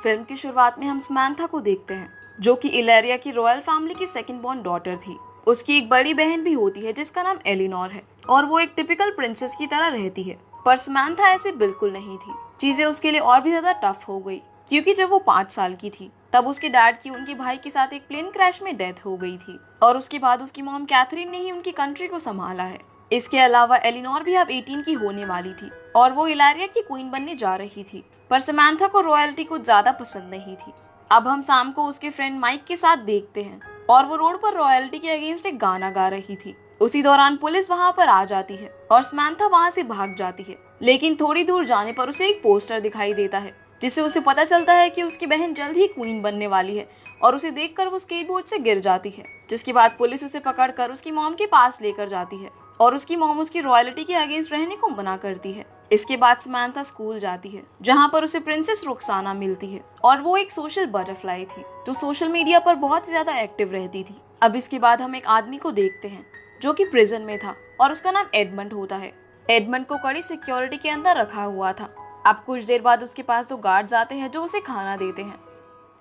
Film की शुरुआत में हम समंथा को देखते हैं, जो कि इलेरिया की रॉयल फैमिली की सेकंड बॉर्न डॉटर थी। उसकी एक बड़ी बहन भी होती है जिसका नाम एलिनोर है और वो एक टिपिकल प्रिंसेस की तरह रहती है। पर समंथा ऐसी बिल्कुल नहीं थी। चीजें उसके लिए और भी ज्यादा टफ हो गई, क्योंकि जब वो 5 साल की थी तब उसके डैड की उनके भाई के साथ एक प्लेन क्रैश में डेथ हो गई थी और उसके बाद उसकी मॉम कैथरीन ने ही उनकी कंट्री को संभाला है। इसके अलावा एलिनोर भी अब 18 की होने वाली थी और वो इलेरिया की क्वीन बनने जा रही थी। पर समंथा को रॉयल्टी कुछ ज्यादा पसंद नहीं थी। अब हम शाम को उसके फ्रेंड माइक के साथ देखते हैं और वो रोड पर रॉयल्टी के अगेंस्ट एक गाना गा रही थी। उसी दौरान पुलिस वहां पर आ जाती है और समंथा वहां से भाग जाती है, लेकिन थोड़ी दूर जाने पर उसे एक पोस्टर दिखाई देता है जिससे उसे पता चलता है कि उसकी बहन जल्द ही क्वीन बनने वाली है और उसे देखकर वो स्केटबोर्ड से गिर जाती है। जिसके बाद पुलिस उसे पकड़कर उसकी मॉम के पास लेकर जाती है और उसकी मॉम उसकी रॉयल्टी के अगेंस्ट रहने को मना करती है। इसके बाद समंथा स्कूल जाती है, जहाँ पर उसे प्रिंसेस रुखसाना मिलती है और वो एक सोशल बटरफ्लाई थी जो सोशल मीडिया पर बहुत ज्यादा एक्टिव रहती थी। अब इसके बाद हम एक आदमी को देखते हैं जो कि प्रिजन में था और उसका नाम एडमंड होता है। एडमंड को कड़ी सिक्योरिटी के अंदर रखा हुआ था। अब कुछ देर बाद उसके पास 2 गार्ड्स आते हैं जो उसे खाना देते हैं।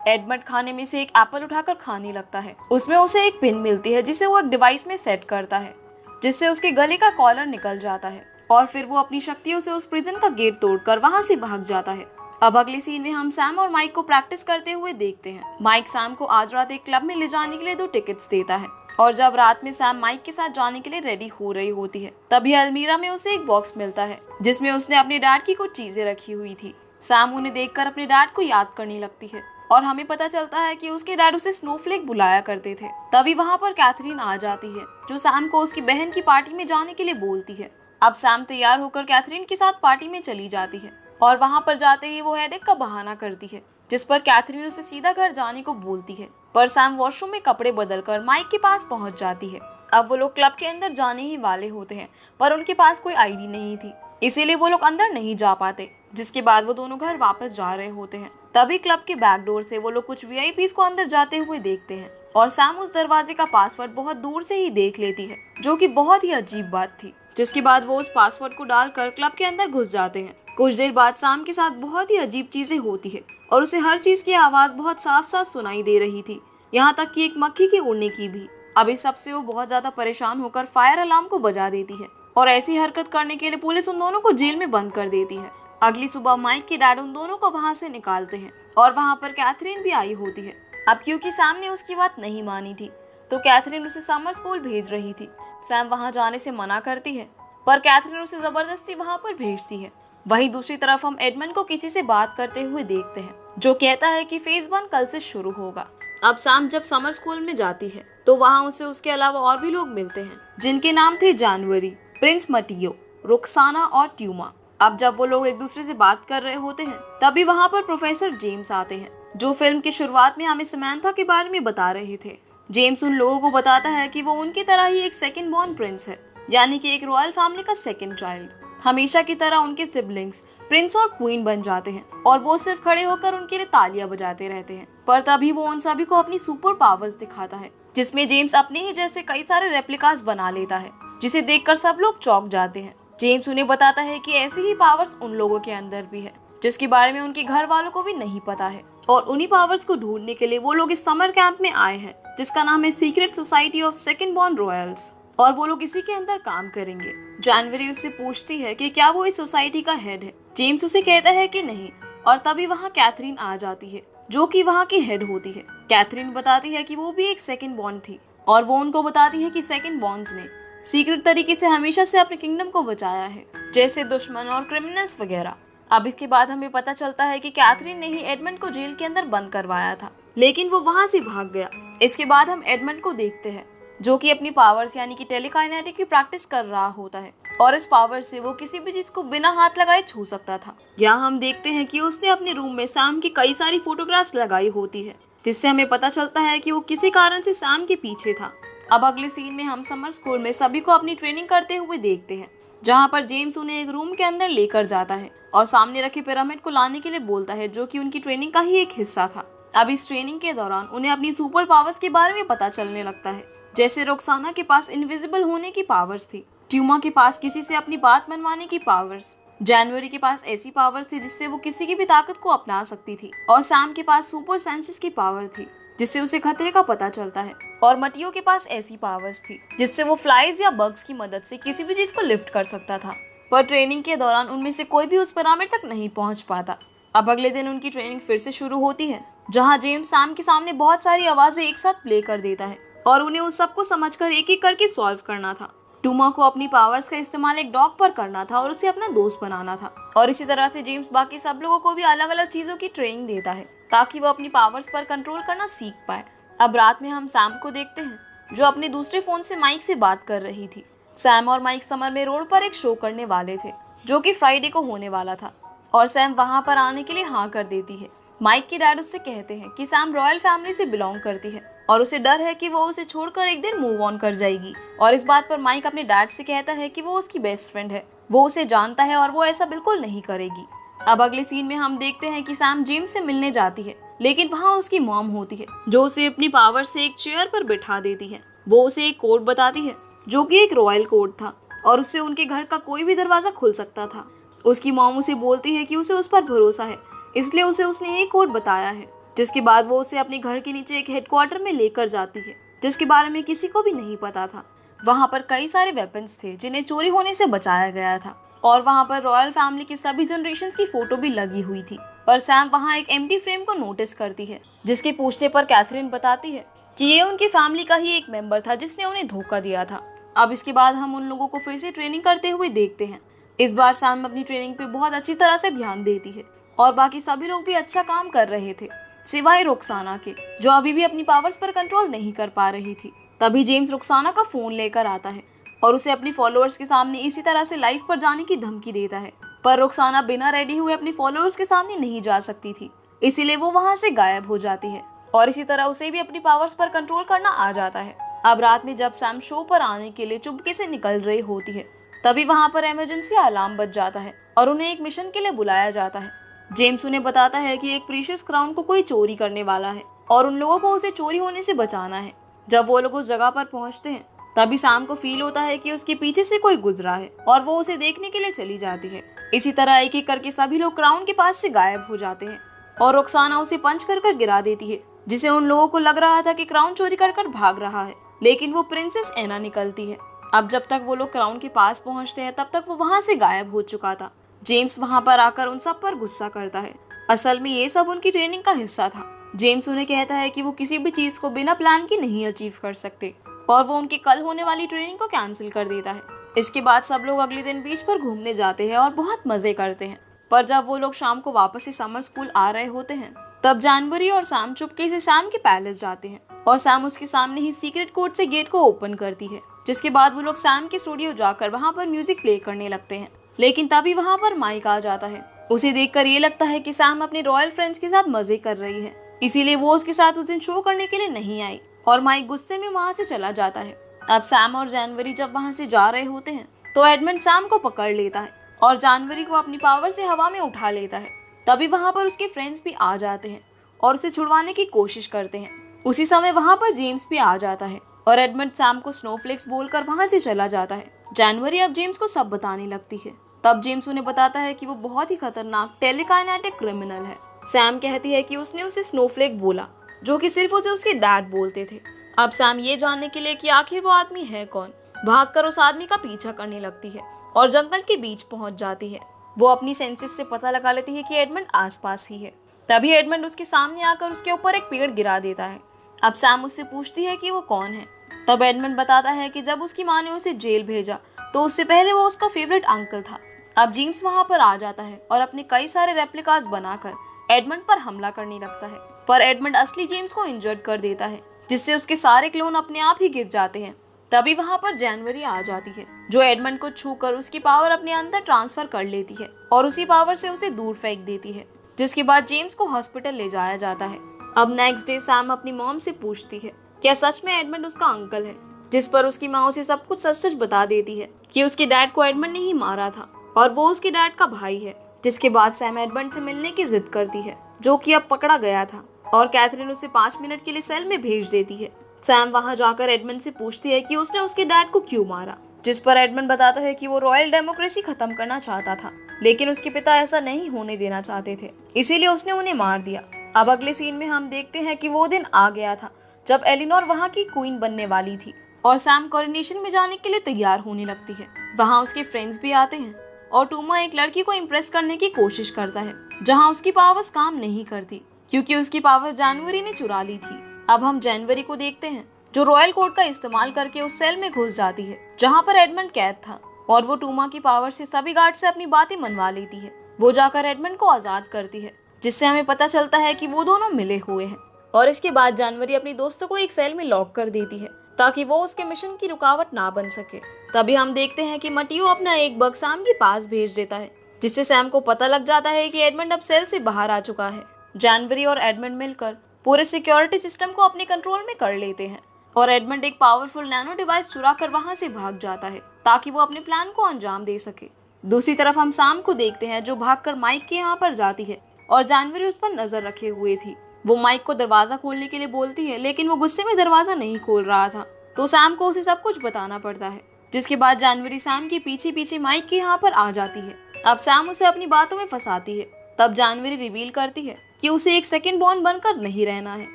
एडमंड खाने में से एक एप्पल उठाकर खाने लगता है। उसमें उसे एक पिन मिलती है जिसे वो एक डिवाइस में सेट करता है, जिससे उसके गले का कॉलर निकल जाता है और फिर वो अपनी शक्तियों से उस प्रिजन का गेट तोड़कर वहां से भाग जाता है। अब अगले सीन में हम सैम और माइक को प्रैक्टिस करते हुए देखते हैं। माइक सैम को आज रात एक क्लब में ले जाने के लिए 2 टिकट्स देता है और जब रात में सैम माइक के साथ जाने के लिए रेडी हो रही होती है, तभी अलमीरा में उसे एक बॉक्स मिलता है जिसमें उसने अपने डैड की कुछ चीजें रखी हुई थी। सैम उन्हें देखकर अपने डैड को याद करने लगती है और हमें पता चलता है कि उसके डैड उसे स्नोफ्लेक बुलाया करते थे। तभी वहाँ पर कैथरीन आ जाती है जो सैम को उसकी बहन की पार्टी में जाने के लिए बोलती है। अब सैम तैयार होकर कैथरीन के साथ पार्टी में चली जाती है और वहाँ पर जाते ही वो हेडेक का बहाना करती है, जिस पर कैथरीन उसे सीधा घर जाने को बोलती है। पर सैम वॉशरूम में कपड़े बदलकर माइक के पास पहुंच जाती है। अब वो लोग क्लब के अंदर जाने ही वाले होते हैं, पर उनके पास कोई आईडी नहीं थी, इसीलिए वो लोग अंदर नहीं जा पाते। जिसके बाद वो दोनों घर वापस जा रहे होते हैं। तभी क्लब के बैक डोर से वो लोग कुछ वीआईपीज को अंदर जाते हुए देखते हैं और सैम उस दरवाजे का पासवर्ड बहुत दूर से ही देख लेती है, जो कि बहुत ही अजीब बात थी। जिसके बाद वो उस पासवर्ड को डालकर क्लब के अंदर घुस जाते हैं। कुछ देर बाद सैम के साथ बहुत ही अजीब चीजें होती है और उसे हर चीज की आवाज बहुत साफ साफ सुनाई दे रही थी, यहाँ तक कि एक मक्खी के उड़ने की भी। अब इस सब से वो बहुत ज्यादा परेशान होकर फायर अलार्म को बजा देती है और ऐसी हरकत करने के लिए पुलिस उन दोनों को जेल में बंद कर देती है। अगली सुबह माइक के डैड उन दोनों को वहाँ से निकालते हैं और वहाँ पर कैथरीन भी आई होती है। अब क्योंकि सैम ने उसकी बात नहीं मानी थी तो कैथरीन उसे समर स्कूल भेज रही थी। सैम वहाँ जाने से मना करती है, पर कैथरीन उसे जबरदस्ती वहाँ पर भेजती है। वहीं दूसरी तरफ हम एडमंड को किसी से बात करते हुए देखते हैं, जो कहता है कि फेज 1 कल से शुरू होगा। अब सैम जब समर स्कूल में जाती है तो वहाँ उसे उसके अलावा और भी लोग मिलते हैं, जिनके नाम थे जानवरी, प्रिंस मटियो, रुखसाना और ट्यूमा। अब जब वो लोग एक दूसरे से बात कर रहे होते हैं, तभी वहाँ पर प्रोफेसर जेम्स आते हैं, जो फिल्म की शुरुआत में हमें समंथा के बारे में बता रहे थे। जेम्स उन लोगों को बताता है कि वो उनकी तरह ही एक सेकंड बॉर्न प्रिंस है, यानी कि एक रॉयल फैमिली का सेकंड चाइल्ड। हमेशा की तरह उनके सिबलिंग्स प्रिंस और क्वीन बन जाते हैं और वो सिर्फ खड़े होकर उनके लिए तालियां बजाते रहते हैं। पर तभी वो उन सभी को अपनी सुपर पावर्स दिखाता है, जिसमें जेम्स अपने ही जैसे कई सारे रेप्लिकास बना लेता है, जिसे देखकर सब लोग चौंक जाते हैं। जेम्स उन्हें बताता है कि ऐसी ही पावर्स उन लोगों के अंदर भी है, जिसके बारे में उनके घर वालों को भी नहीं पता है। और उन्हीं पावर्स को ढूंढने के लिए वो लोग इस समर कैंप में आए हैं, जिसका नाम है secret society of second born Royals, और वो लोग इसी के अंदर काम करेंगे। जानवरी उससे पूछती है कि क्या वो इस सोसाइटी का हेड है। जेम्स उसे कहता है कि नहीं, और तभी वहाँ कैथरीन आ जाती है, जो कि वहाँ की हेड होती है। कैथरीन बताती है कि वो भी एक सेकंड बॉर्न थी और वो उनको बताती है कि सेकंड बॉर्न्स ने सीक्रेट तरीके से हमेशा से अपने किंगडम को बचाया है, जैसे दुश्मन और क्रिमिनल्स वगैरह। अब इसके बाद हमें पता चलता है कि कैथरीन ने ही एडमंड को जेल के अंदर बंद करवाया था, लेकिन वो वहाँ से भाग गया। इसके बाद हम एडमंड को देखते हैं, जो कि अपनी पावर्स यानी कि टेलीकाइनेटिक की प्रैक्टिस कर रहा होता है और इस पावर से वो किसी भी चीज को बिना हाथ लगाए छू सकता था। यहाँ हम देखते हैं कि उसने अपने रूम में सैम की कई सारी फोटोग्राफ्स लगाई होती है, जिससे हमें पता चलता है कि वो किसी कारण से सैम के पीछे था। अब अगले सीन में हम समर स्कूल में सभी को अपनी ट्रेनिंग करते हुए देखते हैं, जहाँ पर जेम्स उन्हें एक रूम के अंदर लेकर जाता है और सामने रखे पिरामिड को लाने के लिए बोलता है, जो कि उनकी ट्रेनिंग का ही एक हिस्सा था। अब इस ट्रेनिंग के दौरान उन्हें अपनी सुपर पावर्स के बारे में पता चलने लगता है, जैसे रुखसाना के पास इनविजिबल होने की पावर्स थी, ट्यूमा के पास किसी से अपनी बात मनवाने की पावर्स, जनवरी के पास ऐसी पावर्स थी जिससे वो किसी की भी ताकत को अपना सकती थी, और सैम के पास सुपर सेंसेस की पावर थी जिससे उसे खतरे का पता चलता है, और मटियो के पास ऐसी पावर्स थी जिससे वो फ्लाइज या बग्स की मदद से किसी भी चीज को लिफ्ट कर सकता था। पर ट्रेनिंग के दौरान उनमें से कोई भी उस पिरामिड तक नहीं पहुंच पाता। अब अगले दिन उनकी ट्रेनिंग फिर से शुरू होती है, जहां जेम्स सैम के सामने बहुत सारी आवाजें एक साथ प्ले कर देता है और उन्हें उस सबको समझकर एक एक करके सॉल्व करना था। टूमा को अपनी पावर्स का इस्तेमाल एक डॉग पर करना था और उसे अपना दोस्त बनाना था, और इसी तरह से जेम्स बाकी सब लोगों को भी अलग अलग चीजों की ट्रेनिंग देता है ताकि वो अपनी पावर्स पर कंट्रोल करना सीख पाए। अब रात में हम सैम को देखते हैं जो अपने दूसरे फोन से माइक से बात कर रही थी। सैम और माइक समर में रोड पर एक शो करने वाले थे जो कि फ्राइडे को होने वाला था, और सैम वहां पर आने के लिए हाँ कर देती है। माइक के डैड उससे कहते हैं कि सैम रॉयल फैमिली से बिलोंग करती है और उसे डर है कि वो उसे छोड़कर एक दिन मूव ऑन कर जाएगी, और इस बात पर माइक अपने डैड से कहता है कि वो उसकी बेस्ट फ्रेंड है, वो उसे जानता है और वो ऐसा बिल्कुल नहीं करेगी। अब अगले सीन में हम देखते हैं कि सैम जेम्स से मिलने जाती है, लेकिन वहाँ उसकी मॉम होती है जो उसे अपनी पावर से एक चेयर पर बिठा देती है। वो उसे एक कोड बताती है जो कि एक रॉयल कोड था, और उससे उनके घर का कोई भी दरवाजा खुल सकता था। उसकी मॉम उसे बोलती है कि उसे उस पर भरोसा है, इसलिए उसने एक कोड बताया है, जिसके बाद वो उसे अपने घर के नीचे एक हेडक्वार्टर में लेकर जाती है जिसके बारे में किसी को भी नहीं पता था। वहाँ पर कई सारे वेपन्स थे जिन्हें चोरी होने से बचाया गया था, और वहाँ पर रॉयल फैमिली की सभी जनरेशंस की फोटो भी लगी हुई थी। पर सैम वहाँ एक एम्प्टी फ्रेम को नोटिस करती है, जिसके पूछने पर कैथरीन बताती है कि ये उनकी फैमिली का ही एक मेंबर था जिसने उन्हें धोखा दिया था। अब इसके बाद हम उन लोगों को फिर से ट्रेनिंग करते हुए देखते हैं। इस बार सैम अपनी ट्रेनिंग पे बहुत अच्छी तरह से ध्यान देती है, और बाकी सभी लोग भी अच्छा काम कर रहे थे सिवाय रुखसाना के, जो अभी भी अपनी पावर्स पर कंट्रोल नहीं कर पा रही थी। तभी जेम्स रुखसाना का फोन लेकर आता है और उसे अपनी फॉलोअर्स के सामने इसी तरह से लाइव पर जाने की धमकी देता है, पर रुखसाना बिना रेडी हुए अपनी फॉलोअर्स के सामने नहीं जा सकती थी, इसीलिए वो वहां से गायब हो जाती है, और इसी तरह उसे भी अपनी पावर्स पर कंट्रोल करना आ जाता है। अब रात में जब सैम शो पर आने के लिए चुपके से निकल रही होती है, तभी वहां पर इमरजेंसी अलार्म बज जाता है और उन्हें एक मिशन के लिए बुलाया जाता है। जेम्स उन्हें बताता है कि एक प्रीशियस क्राउन को कोई चोरी करने वाला है और उन लोगों को उसे चोरी होने से बचाना है। जब वो लोग उस जगह पर पहुंचते हैं, तभी सैम को फील होता है कि उसके पीछे से कोई गुजरा है और वो उसे देखने के लिए चली जाती है। इसी तरह एक एक करके सभी लोग क्राउन के पास से गायब हो जाते हैं, और रुखसाना उसे पंच कर गिरा देती है, जिसे उन लोगों को लग रहा था कि क्राउन चोरी कर भाग रहा है, लेकिन वो प्रिंसेस एना निकलती है। अब जब तक वो लोग क्राउन के पास पहुंचते हैं, तब तक वो वहां से गायब हो चुका था। जेम्स वहां पर आकर उन सब पर गुस्सा करता है। असल में ये सब उनकी ट्रेनिंग का हिस्सा था। जेम्स उन्हें कहता है कि वो किसी भी चीज को बिना प्लान के नहीं अचीव कर सकते, और वो उनकी कल होने वाली ट्रेनिंग को कैंसिल कर देता है। इसके बाद सब लोग अगले दिन बीच पर घूमने जाते हैं और बहुत मजे करते हैं। पर जब वो लोग शाम को वापस से समर स्कूल आ रहे होते हैं, तब जानवरी और सैम चुपके से सैम के पैलेस जाते हैं, और सैम उसके सामने ही सीक्रेट कोड से गेट को ओपन करती है। जिसके बाद वो लोग सैम के स्टूडियो जाकर वहाँ पर म्यूजिक प्ले करने लगते हैं, लेकिन तभी वहाँ पर माइक आ जाता है। उसे देखकर ये लगता है कि सैम अपने रॉयल फ्रेंड्स के साथ मजे कर रही है, इसीलिए वो उसके साथ उस दिन शो करने के लिए नहीं आई, और माइक गुस्से में वहाँ से चला जाता है। अब सैम और जानवरी जब वहाँ से जा रहे होते हैं, तो एडमंड सैम को पकड़ लेता है और जानवरी को अपनी पावर से हवा में उठा लेता है। तभी वहाँ पर उसके फ्रेंड्स भी आ जाते हैं और उसे छुड़वाने की कोशिश करते हैं। उसी समय वहाँ पर जेम्स भी आ जाता है और एडमंड सैम को स्नोफ्लेक्स बोलकर वहाँ से चला जाता है। जानवरी अब जेम्स को सब बताने लगती है। तब जेम्स उन्हें बताता है कि वो बहुत ही खतरनाक टेलीकाइनेटिक क्रिमिनल है। सैम कहती है कि उसने उसे स्नोफ्लेक बोला, जो कि सिर्फ उसे उसके डैड बोलते थे। अब सैम ये जानने के लिए कि आखिर वो आदमी है कौन, भागकर उस आदमी का पीछा करने लगती है और जंगल के बीच पहुंच जाती है। वो अपनी सेंसेस से पता लगा लेती है कि एडमंड आसपास ही है। तभी एडमंड उसके सामने आकर उसके ऊपर एक पेड़ गिरा देता है। अब सैम उससे पूछती है कि वो कौन है। तब एडमंड बताता है कि जब उसकी माँ ने उसे जेल भेजा, तो उससे पहले वो उसका फेवरेट अंकल था। अब जेम्स वहाँ पर आ जाता है और अपने कई सारे रेप्लिकास बनाकर एडमंड पर हमला करने लगता है, पर एडमंड असली जेम्स को इंजर्ड कर देता है, जिससे उसके सारे क्लोन अपने आप ही गिर जाते हैं। तभी वहाँ पर जानवरी आ जाती है, जो एडमंड को छूकर उसकी पावर अपने अंदर ट्रांसफर कर लेती है और उसी पावर से उसे दूर फेंक देती है, जिसके बाद जेम्स को हॉस्पिटल ले जाया जाता है। अब नेक्स्ट डे सैम अपनी मॉम से पूछती है क्या सच में एडमंड उसका अंकल है, जिस पर उसकी माँ उसे सब कुछ सच सच बता देती है कि उसके डैड को एडमंड ने ही मारा था और वो उसके डैड का भाई है। जिसके बाद सैम एडमंड से मिलने की जिद करती है, जो कि अब पकड़ा गया था, और कैथरीन उसे 5 मिनट के लिए सेल में भेज देती है। सैम वहां जाकर एडमंड से पूछती है कि उसने उसके डैड को क्यों मारा, जिस पर एडमंड बताता है कि वो रॉयल डेमोक्रेसी खत्म करना चाहता था लेकिन उसके पिता ऐसा नहीं होने देना चाहते थे, इसीलिए उसने उन्हें मार दिया। अब अगले सीन में हम देखते हैं कि वो दिन आ गया था जब एलिनोर वहाँ की क्वीन बनने वाली थी और सैम कोरोनेशन में जाने के लिए तैयार होने लगती है। वहाँ उसके फ्रेंड्स भी आते हैं और टूमा एक लड़की को इम्प्रेस करने की कोशिश करता है, जहाँ उसकी पावर्स काम नहीं करती क्योंकि उसकी पावर्स जनवरी ने चुरा ली थी। अब हम जनवरी को देखते हैं जो रॉयल कोड का इस्तेमाल करके उस सेल में घुस जाती है जहाँ पर एडमंड कैद था, और वो टूमा की पावर से सभी गार्ड से अपनी बातें मनवा लेती है। वो जाकर एडमंड को आजाद करती है, जिससे हमें पता चलता है कि वो दोनों मिले हुए हैं। और इसके बाद जनवरी अपनी दोस्तों को एक सेल में लॉक कर देती है ताकि वो उसके मिशन की रुकावट ना बन सके। तभी हम देखते हैं कि मटियो अपना एक बग सैम के पास भेज देता है, जिससे सैम को पता लग जाता है कि एडमंड अब सेल से बाहर आ चुका है। जनवरी और एडमंड मिलकर पूरे सिक्योरिटी सिस्टम को अपने कंट्रोल में कर लेते हैं और एडमंड एक पावरफुल नैनो डिवाइस चुरा कर वहां से भाग जाता है ताकि वो अपने प्लान को अंजाम दे सके। दूसरी तरफ हम सैम को देखते हैं जो भागकर माइक के यहाँ पर जाती है और जनवरी उस पर नजर रखे हुए थी। वो माइक को दरवाजा खोलने के लिए बोलती है, लेकिन वो गुस्से में दरवाजा नहीं खोल रहा था, तो सैम को उसे सब कुछ बताना पड़ता है। जिसके बाद जनवरी सैम के पीछे पीछे माइक के यहाँ पर आ जाती है। अब सैम उसे अपनी बातों में फंसाती है। तब जनवरी रिवील करती है कि उसे एक सेकंड बॉर्न बनकर नहीं रहना है,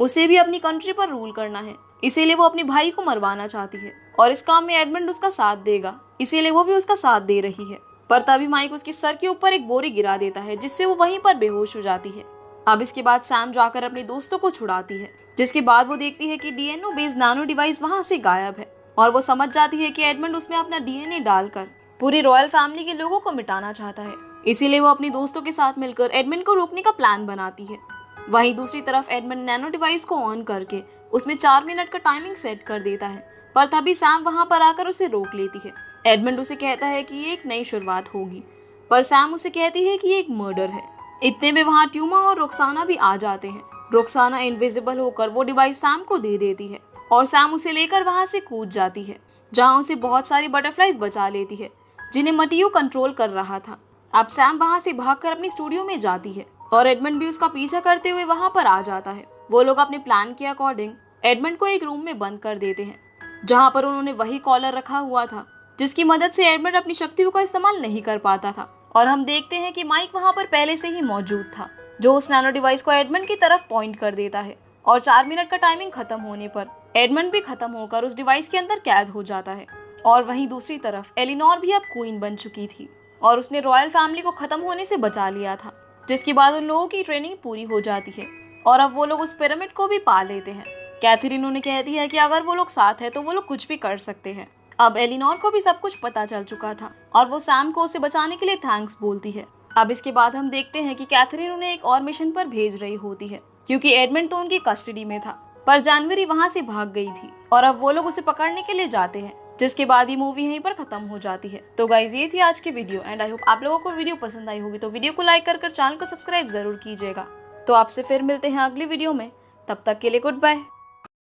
उसे भी अपनी कंट्री पर रूल करना है, इसीलिए वो अपने भाई को मरवाना चाहती है और इस काम में एडमंड उसका साथ देगा, इसीलिए वो भी उसका साथ दे रही है। पर तभी माइक उसके सर के ऊपर एक बोरी गिरा देता है, जिससे वो वहीं पर बेहोश हो जाती है। अब इसके बाद सैम जाकर अपने दोस्तों को छुड़ाती है, जिसके बाद वो देखती है कि डीएनओ बेस्ड नानो डिवाइस वहां से गायब है और वो समझ जाती है कि एडमंड उसमें अपना डीएनए डालकर पूरी रॉयल फैमिली के लोगों को मिटाना चाहता है, इसीलिए वो अपने दोस्तों के साथ मिलकर एडमंड को रोकने का प्लान बनाती है। वहीं दूसरी तरफ एडमंड नैनो डिवाइस को ऑन करके उसमें 4 मिनट का टाइमिंग सेट कर देता है, पर तभी सैम वहां पर आकर उसे रोक लेती है। एडमंड उसे कहता है कि ये एक नई शुरुआत होगी, पर सैम उसे कहती है कि ये एक मर्डर है। इतने में वहाँ ट्यूमा और रुखसाना भी आ जाते हैं। रुखसाना इनविजिबल होकर वो डिवाइस सैम को दे देती है और सैम उसे लेकर वहाँ से कूद जाती है, जहाँ उसे बहुत सारी बटरफ्लाइज बचा लेती है जिन्हें मटियो कंट्रोल कर रहा था। अब सैम वहाँ से भागकर अपनी स्टूडियो में जाती है और एडमंड भी उसका पीछा करते हुए वहाँ पर आ जाता है। वो लोग अपने प्लान के अकॉर्डिंग एडमंड को एक रूम में बंद कर देते हैं, जहाँ पर उन्होंने वही कॉलर रखा हुआ था जिसकी मदद से एडमंड अपनी शक्तियों का इस्तेमाल नहीं कर पाता था। और हम देखते हैं कि माइक वहाँ पर पहले से ही मौजूद था, जो उस नैनो डिवाइस को एडमंड की तरफ पॉइंट कर देता है और 4 मिनट का टाइमिंग खत्म होने पर एडमंड भी खत्म होकर उस डिवाइस के अंदर कैद हो जाता है। और वहीं दूसरी तरफ एलिनोर भी अब क्वीन बन चुकी थी और उसने रॉयल फैमिली को खत्म होने से बचा लिया था, जिसके बाद उन लोगों की ट्रेनिंग पूरी हो जाती है और अब वो लोग उस पिरामिड को भी पा लेते हैं। कैथरीन उन्हें कहती है कि अगर वो लोग साथ है तो वो लोग कुछ भी कर सकते हैं। अब एलिनोर को भी सब कुछ पता चल चुका था और वो सैम को उसे बचाने के लिए थैंक्स बोलती है। अब इसके बाद हम देखते हैं कि कैथरीन उन्हें एक और मिशन पर भेज रही होती है, क्योंकि एडमंड तो उनकी कस्टडी में था, पर जनवरी वहां से भाग गई थी और अब वो लोग उसे पकड़ने के लिए जाते हैं, जिसके बाद ये मूवी यहीं पर खत्म हो जाती है। तो गाइज ये थी आज की वीडियो एंड आई होप आप लोगों को वीडियो पसंद आई होगी, तो वीडियो को लाइक कर चैनल को सब्सक्राइब जरूर कीजिएगा। तो आपसे फिर मिलते हैं अगली वीडियो में, तब तक के लिए गुड बाय।